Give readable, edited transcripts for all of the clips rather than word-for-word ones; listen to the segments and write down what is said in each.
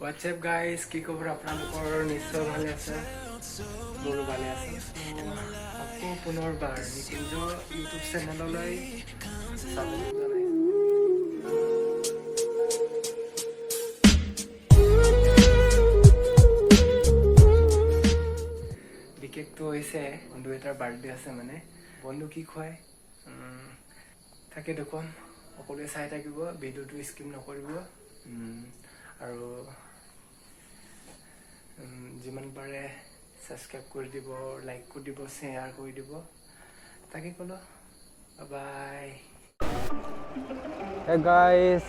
WhatsApp guys, কি খবৰ আপোনালোকৰ? নিশ্চয় ভালে আছে, মোৰো ভালে আছে। আকৌ পুনৰবাৰ নিকুঞ্জ ইউটিউব চেনেললৈ স্বাগতম জনাইছোঁ। বিশেষটো হৈছে বন্ধু এটাৰ বাৰ্থডে আছে, মানে বন্ধু কি খুৱায় তাকে দেখুৱাম। সকলোৱে চাই থাকিব, ভিডিঅ'টো স্কিপ নকৰিব আৰু যিমান পাৰে ছাবস্ক্ৰাইব কৰি দিব, লাইক কৰি দিব, শ্বেয়াৰ কৰি দিব। তাকে ক'লো, বাই। হে গাইছ,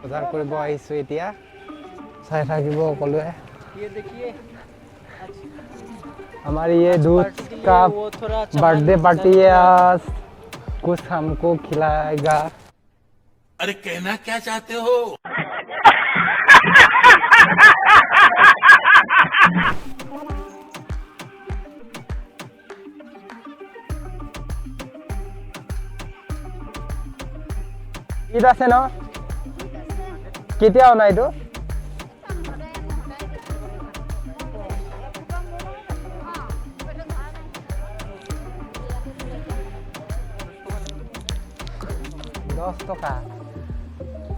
বজাৰ কৰিব আহিছোঁ এতিয়া, চাই থাকিব সকলোৱে। हमारी ये दूध का बर्थडे पार्टी है आज, कुछ हमको खिलाएगा। अरे कहना क्या चाहते हो? ঈদ আছে ন? কেতিয়া অনা এইটো? $10।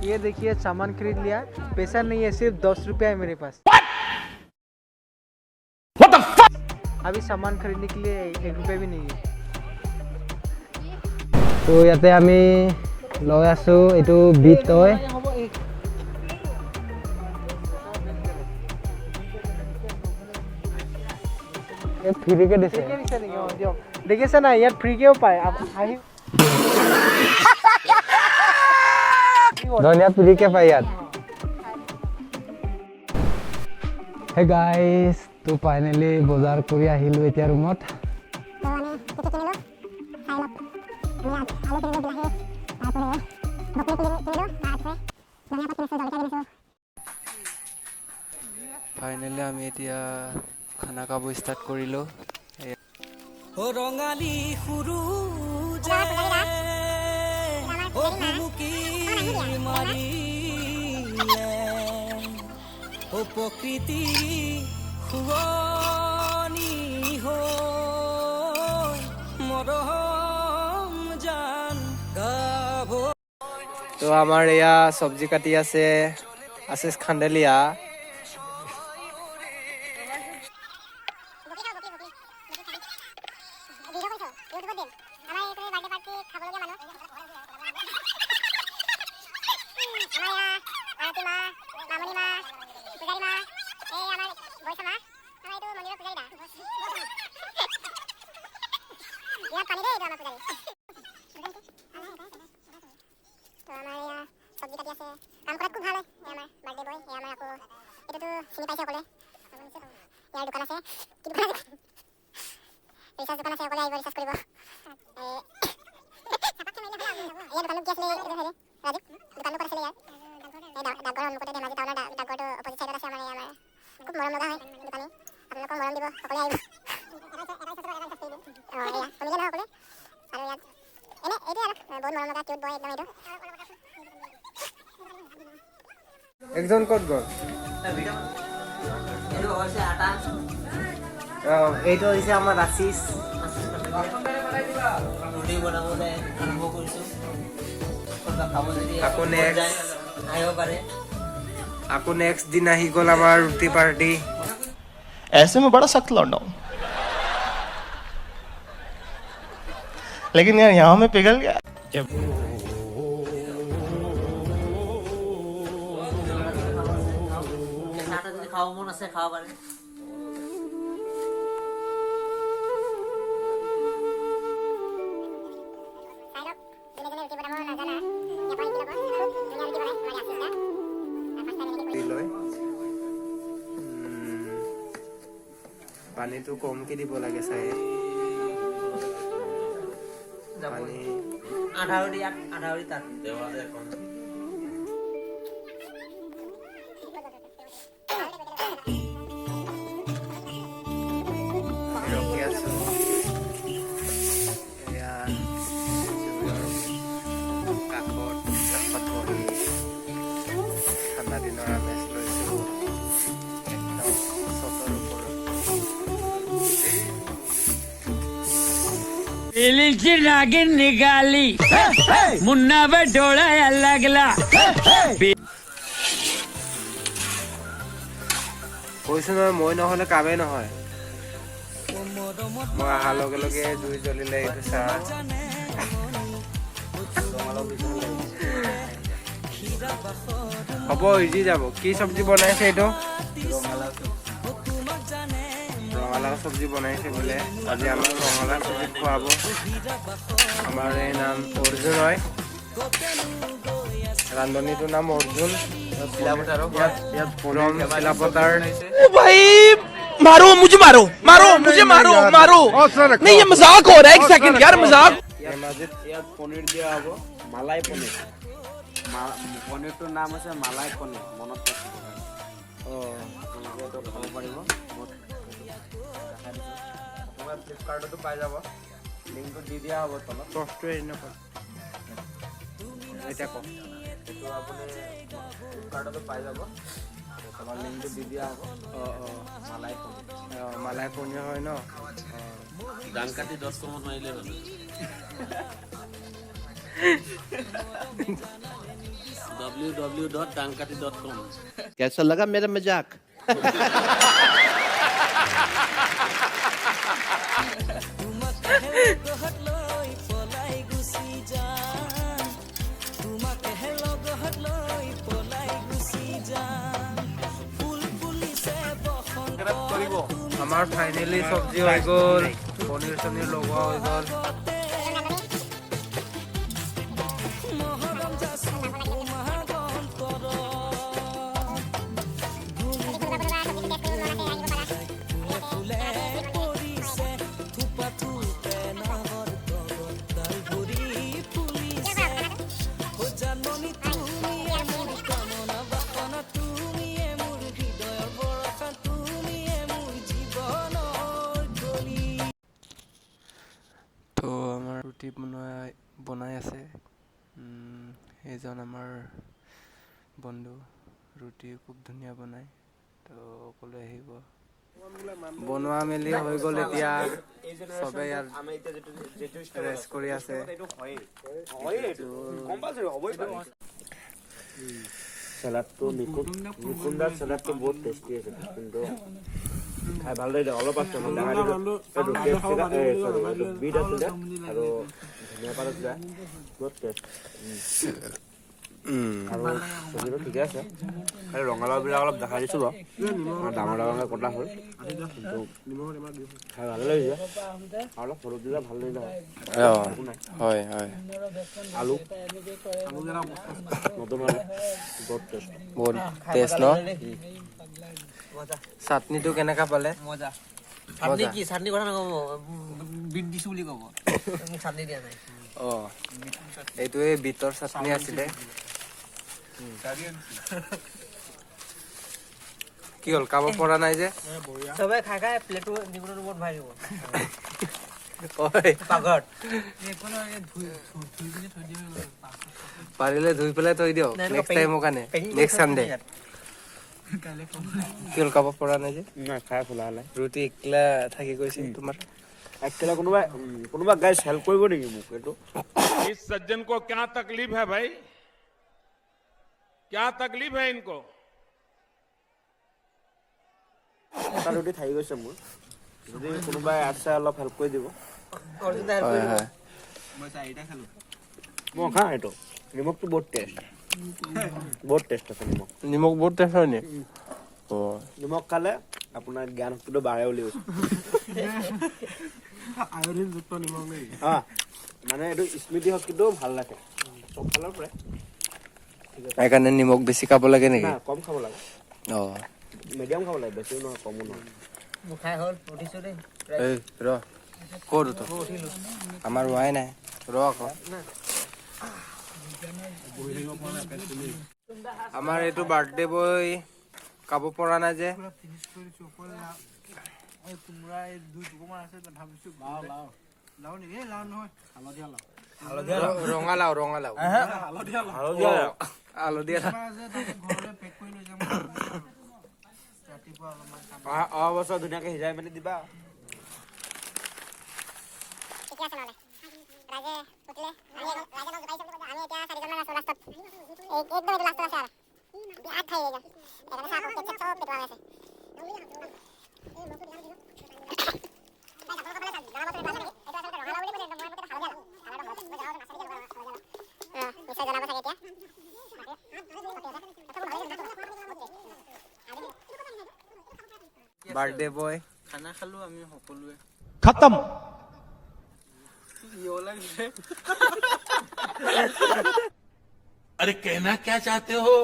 ये देखिए सामान खरीद लिया, पैसा नहीं है, सिर्फ ₹10 है मेरे पास। अभी सामान खरीदने के लिए ₹1 भी नहीं है। তো ইয়াতে আমি লৈ আছোঁ এইটো বিট হয়। ফ্ৰীকে দিছে, দেখিছে না, ইয়াত ফ্ৰীকেও পায়। ধনিয়া ফ্ৰীকে পায় ইয়াত। হে গাইছ, তো ফাইনেলি বজাৰ কৰি আহিলোঁ এতিয়া ৰুমত। ফাইনেলি আমি এতিয়া খানা খাব ষ্টাৰ্ট কৰিলোঁ। ৰঙালী সুৰু প্ৰকৃতি শুৱনি মৰম জান গাব। তো আমাৰ এয়া চব্জি কাটি আছে আশিষ খান্ডেলিয়া। একজন ক'ত গ'ল? এইটো হৈছে আমাৰ আশিষ। আকৌ নেক্সট দিন আহি গ'ল আমাৰ ৰুটি পাৰ্টি। ऐसे में बड़ा सख्त लौंडा हूं, लेकिन यार यहाँ में पिघल गया। খাব মন আছে, খাব পাৰে। পানীটো কমকে দিব লাগে চাই। পানী আধা তাত ৰখি আছো। এয়া কাষত বহি ঠাণ্ডা দিনৰ আমেজ লৈছোঁ। इलीची नागिन निकाली मुन्ना पे डोळा लागला কৈছো নহয় মই নহ'লে কামেই নহয় মই অহাৰ লগে লগে জুই জ্বলিলে এইটো চাহ হ'ব ইজি যাব কি চব্জি বনাইছে এইটো ৰঙালাও চব্জি বনাইছে বোলে আজি আমাক ৰঙালাও চব্জি খুৱাব আমাৰ এই নাম অৰ্জুন হয় ৰান্ধনীটোৰ নাম অৰ্জুন চিলাপথাৰ भाई मारो मुझे मारो मारो मुझे मारो मारो नहीं ये मजाक हो रहा है एक सेकंड यार मजाक ধেমাজিত ইয়াত পনীৰ দিয়া হ'ব মালাই পনীৰ পনীৰটোৰ নাম আছে মালাই পনীৰ মনত ৰাখিব খাব পাৰিব আপোনাৰ ফ্লিপকাৰ্টতো পাই যাব লিংকটো দি দিয়া হ'ব তলত কষ্টটো এনেকুৱা এতিয়া কওক এইটো আপুনি ফ্লিপকাৰ্টতো পাই যাব আৰু তলত লিংকটো দি দিয়া হ'ব মালাই পনীৰ মালাই পনীৰ হয় ন dankati.com মাৰিলে হ'ল www.dankati.com कैसा लगा मेरा मजाक আমাৰ ফাইনেলি চব্জি হৈ গ'ল পনীৰ চনীৰ লগোৱা হৈ গ'ল তো আমাৰ ৰুটি বনাই আছে এইজন আমাৰ বন্ধু ৰুটি খুব ধুনীয়া বনায় তো সকলোৱে আহিব বনোৱা মেলি হৈ গ'ল এতিয়া চবে ইয়াত ৰেষ্ট কৰি আছে চেলাডটো নিকুন্দাৰ চেলাডটো বহুত টেষ্টি আছে কিন্তু খাই ভাল লাগিলে অলপ আছে বিট আছিলে আৰু ধনিয়া পাত আছিলে বহুত টেষ্ট আৰু চব্জিটো ঠিকে আছে খালি ৰঙালাওবিলাক অলপ দেখাই দিছোঁ বাৰু ডাঙৰ ডাঙৰকৈ কটা হ'ল কিন্তু খাই ভালে লাগিছে আৰু অলপ সৰু দিলে ভাল লাগিলে হয় হয় আলু নতুন হ'লে বহুত টেষ্ট বহুত টেষ্ট ন চাটনিটো কেনেকা পালে মজা চাটনি কি চাটনি কথা নক'ব বিট দিছো বুলি ক'ব চাটনি দিয়া নাই এইটোৱে বিটৰ চাটনি আছিলে কি হ'ল খাব পৰা নাই যে চবে খাই খাই প্লেটটো নিগুণৰ ৰুমত ভৰাই দিব ঐ পাকঘৰত পাৰিলে ধুই পেলাই থৈ দিয়ক নেক্সট টাইমৰ কাৰণে নেক্সট চানডে কি হ'ল খাব পৰা নাই যে নাই খাই ফুলা হ'লে ৰুটি একলা থাকি গৈছে তোমাৰ একচুৱেলি কোনোবা গাইজ হেল্প কৰিব নেকি মোক এইটো इस सज्जन को क्या तकलीफ है भाई क्या तकलीफ है इनको এটা ৰুটি থাকি গৈছে মোৰ যদি কোনোবাই আছে অলপ হেল্প কৰি দিব হয় হয় মই খাওঁ এইটো নিমখটো বহুত টেষ্ট আছে নিমখ বহুত টেষ্ট হয় নি নিমখ খালে আপোনাৰ জ্ঞান শক্তিটো বাঢ়ে বুলি কৈছে মানে এইটো স্মৃতি শক্তিটো ভাল ৰাখে চব ফালৰ পৰাই সেইকাৰণে নিমখ বেছি খাব লাগে নেকি কম খাব লাগে মিডিয়াম খাব লাগে বেছিও নহয় কমো নহয় মোৰ খাই হ'ল উঠিছো দেই এই ৰ ক'ত উঠ আমাৰ হোৱাই নাই ৰ আকৌ আমাৰ এইটো বাৰ্থডে বয় খাব পৰা নাই যে ৰঙালাও হালধীয়া অহা বছৰ ধুনীয়াকে সিজাই মেলি দিবা বাৰ্থডে বয় খানা খালো আমি সকলোৱে खत्म अरे कहना क्या चाहते हो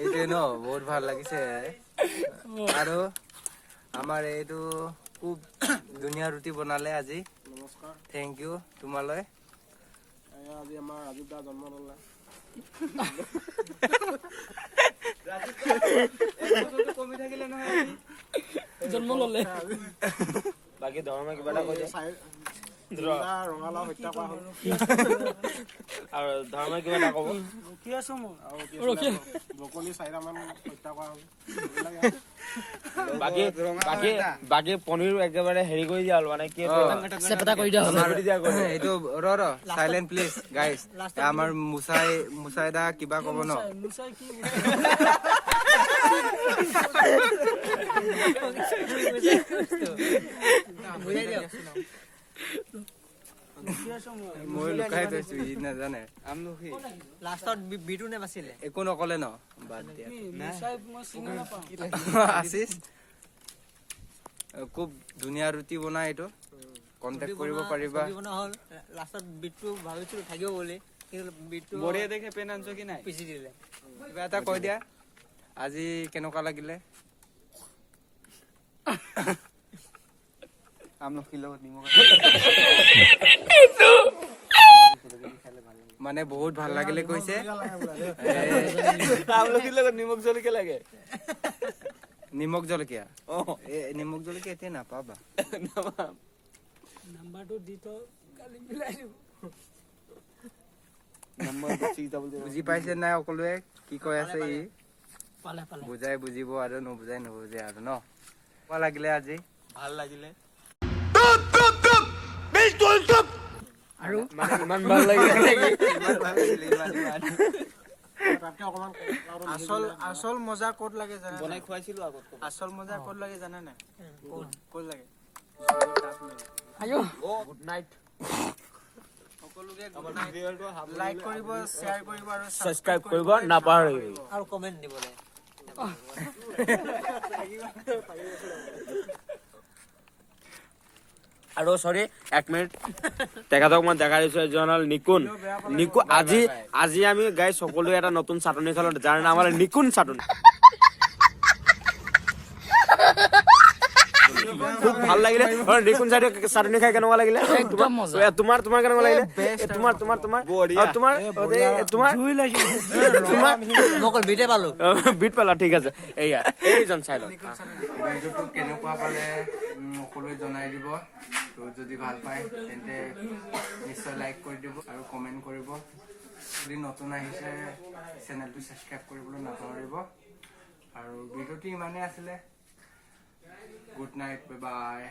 এইটোৱে ন বহুত ভাল লাগিছে আৰু আমাৰ এইটো খুব ধুনীয়া ৰুটি বনালে আজি নমস্কাৰ থেংক ইউ তোমালৈ আজি আমাৰ ৰাজীৱ দা জন্ম ললে কমি থাকিলে নহয় जन्म लले বাকী ধৰ্ম কিবা এটা কৈ দিয়া ৰঙালাও হত্যা কৰা হ'ল আৰু ধৰ্ম কিবা এটা ক'ব ৰখি আছো মই ব্ৰকলি 4মান হত্যা কৰা হ'ল বাকী পনীৰ একেবাৰে হেৰি কৰি দিয়া হ'ল মানে কি सेपटा কৰি দিয়া হ'ল এইটো ৰ সাইলেন্ট প্লিজ গাইস আমাৰ মুসাইদা কিবা ক'ব ন মই লুকাই থৈছো ই নাজানে আমলখি লাষ্টত বিটু নে বাছিলে একো নকলে ন বাদ দিয়া আছিস খুব ধুনীয়া ৰুটি বনাই এইটো কন্টেক্ট কৰিব পাৰিবা হ'ল লাষ্টত বিটু ভাবিছিলো থাকিব বুলি কিন্তু বিটু বঢ়িয়া দেখে পেন আনছো কি নাই পিছি দিলে কিবা এটা কৈ দিয়া আজি কেনেকুৱা লাগিলে আমলখিৰ লগত নিমখ মানে বহুত ভাল লাগিলে কৈছে আমলখিৰ লগত নিমখ জলকীয়া লাগে নিমখ জলকীয়া নিমখ জলকীয়া এতিয়া নাপাবা নাম্বাৰটো দি তো কালি মিলাই দিব বুজি পাইছে নাই সকলোৱে কি কৈ আছে ই পালে বুজাই বুজিব আৰু নুবুজাই নুবুজে আৰু ন কেনেকুৱা লাগিলে আজি ভাল লাগিলে আৰু ইমান ভাল লাগিলে আসল মজা ক'ত লাগে জানা বনাই খুৱাইছিলো আগত আসল মজা ক'ত লাগে জানা নাই ক'ত লাগে আয়ো গুড নাইট সকলোকে লাইক কৰিব শ্বেয়াৰ কৰিব আৰু সাবস্ক্ৰাইব কৰিব নাপাহৰিব আৰু কমেন্ট দিবলৈ আৰু সৰি 1 মিনিট তেখেতক মই দেখাই দিছো এজন হ'ল নিকুন আজি আমি গাই সকলোৱে এটা নতুন চাটনি খালো যাৰ নাম হ'ল নিকুন চাটনি খুব ভাল লাগিলে নিকুন চাটনি খাই কেনেকুৱা লাগিলে একদম মজা তোমাৰ কেনেকুৱা লাগিলে তোমাৰ মই বিটে পালো বিট পালা ঠিক আছে এইয়া এইজন চাই লওক ভিডিঅ'টো কেনেকুৱা পালে সকলোৱে জনাই দিব তো যদি ভাল পায় তেন্তে নিশ্চয় লাইক কৰি দিব আৰু কমেণ্ট কৰিব যদি নতুন আহিছে চেনেলটো ছাবস্ক্ৰাইব কৰিবলৈ নাপাহৰিব আৰু ভিডিঅ'টো ইমানেই আছিলে গুড নাইট বাই বাই